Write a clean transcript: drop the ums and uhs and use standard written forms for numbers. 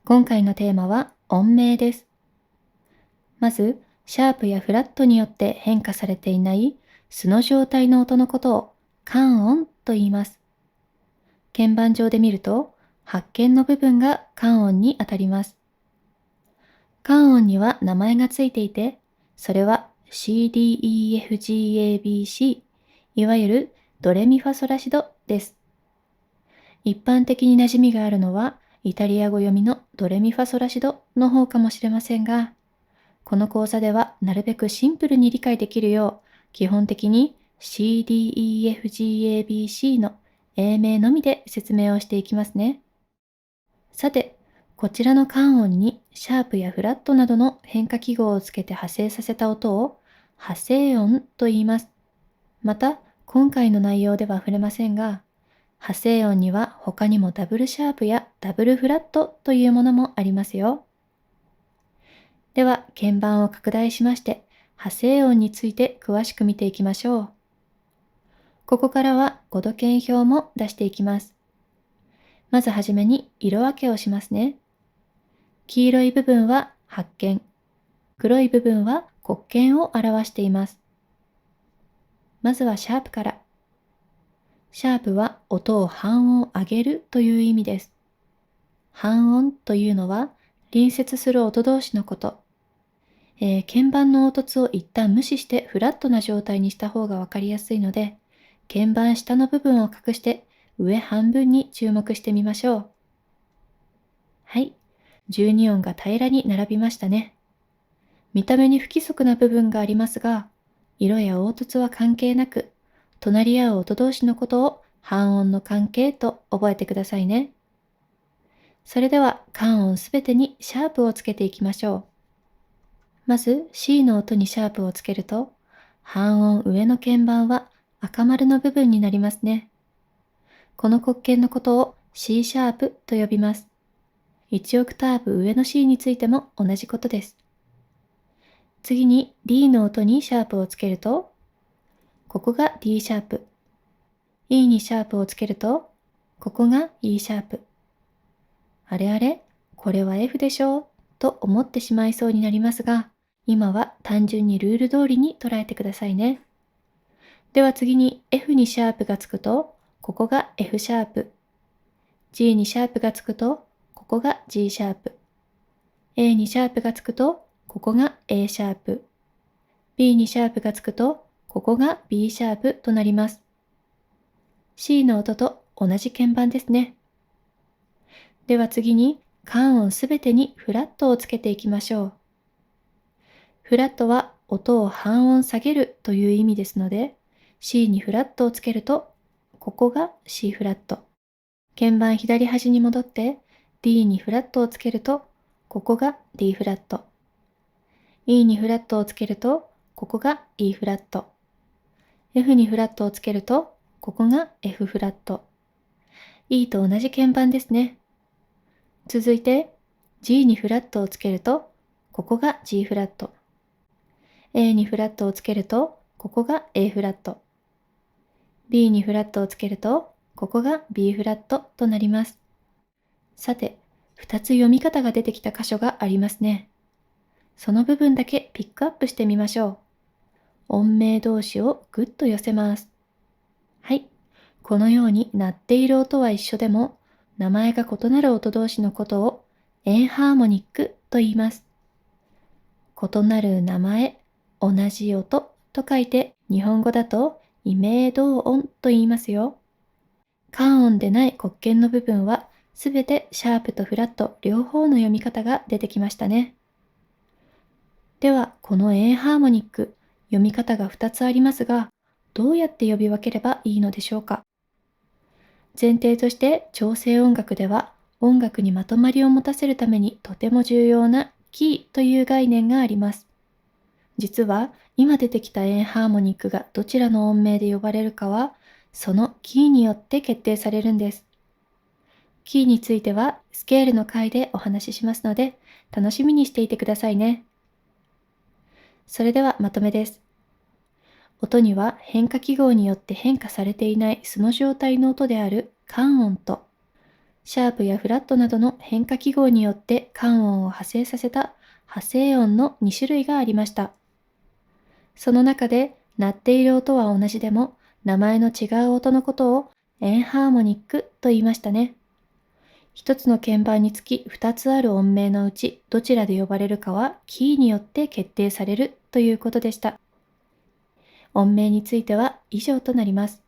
今回のテーマは音名です。まず、シャープやフラットによって変化されていない素の状態の音のことを感音と言います。鍵盤上で見ると、発見の部分が感音にあたります。感音には名前がついていて、それは C、D、E、F、G、A、B、C、いわゆるドレミファソラシドです。一般的に馴染みがあるのは、イタリア語読みのドレミファソラシドの方かもしれませんが、この講座ではなるべくシンプルに理解できるよう、基本的に C、D、E、F、G、A、B、C の英名のみで説明をしていきますね。さて、こちらの感音にシャープやフラットなどの変化記号をつけて派生させた音を派生音と言います。また、今回の内容では触れませんが、派生音には他にもダブルシャープやダブルフラットというものもありますよ。では、鍵盤を拡大しまして、派生音について詳しく見ていきましょう。ここからは5度鍵表も出していきます。まずはじめに色分けをしますね。黄色い部分は発鍵、黒い部分は黒鍵を表しています。まずはシャープから。シャープは音を半音上げるという意味です。半音というのは隣接する音同士のこと。鍵盤の凹凸を一旦無視してフラットな状態にした方がわかりやすいので、鍵盤下の部分を隠して上半分に注目してみましょう。はい。12音が平らに並びましたね。見た目に不規則な部分がありますが、色や凹凸は関係なく、隣り合う音同士のことを半音の関係と覚えてくださいね。それでは、半音すべてにシャープをつけていきましょう。まず C の音にシャープをつけると、半音上の鍵盤は赤丸の部分になりますね。この黒鍵のことを C シャープと呼びます。1オクターブ上の C についても同じことです。次に D の音にシャープをつけると、ここが D シャープ。E にシャープをつけると、ここが E シャープ。あれあれ、これは F でしょと思ってしまいそうになりますが、今は単純にルール通りに捉えてくださいね。では次に F にシャープがつくと、ここが F シャープ。G にシャープがつくと、ここが G シャープ。A にシャープがつくと、ここが A シャープ。B にシャープがつくと、ここが B シャープとなります。C の音と同じ鍵盤ですね。では次に、半音すべてにフラットをつけていきましょう。フラットは音を半音下げるという意味ですので、C にフラットをつけると、ここが C フラット。鍵盤左端に戻って D にフラットをつけると、ここが D フラット。E にフラットをつけると、ここが E フラット。F にフラットをつけると、ここが F フラット。E と同じ鍵盤ですね。続いて G にフラットをつけると、ここが G フラット。A にフラットをつけると、ここが A フラット。B にフラットをつけると、ここが B フラットとなります。さて、2つ読み方が出てきた箇所がありますね。その部分だけピックアップしてみましょう。音名同士をぐっと寄せます。はい。このように鳴っている音は一緒でも、名前が異なる音同士のことをエンハーモニックと言います。異なる名前、同じ音と書いて、日本語だと異名同音と言いますよ。半音でない黒鍵の部分は、すべてシャープとフラット両方の読み方が出てきましたね。では、このエンハーモニック、読み方が2つありますが、どうやって呼び分ければいいのでしょうか。前提として調整音楽では、音楽にまとまりを持たせるためにとても重要なキーという概念があります。実は今出てきたエンハーモニックがどちらの音名で呼ばれるかは、そのキーによって決定されるんです。キーについてはスケールの回でお話ししますので、楽しみにしていてくださいね。それではまとめです。音には変化記号によって変化されていない素の状態の音である感音と、シャープやフラットなどの変化記号によって感音を派生させた派生音の2種類がありました。その中で、鳴っている音は同じでも、名前の違う音のことをエンハーモニックと言いましたね。一つの鍵盤につき二つある音名のうちどちらで呼ばれるかはキーによって決定されるということでした。音名については以上となります。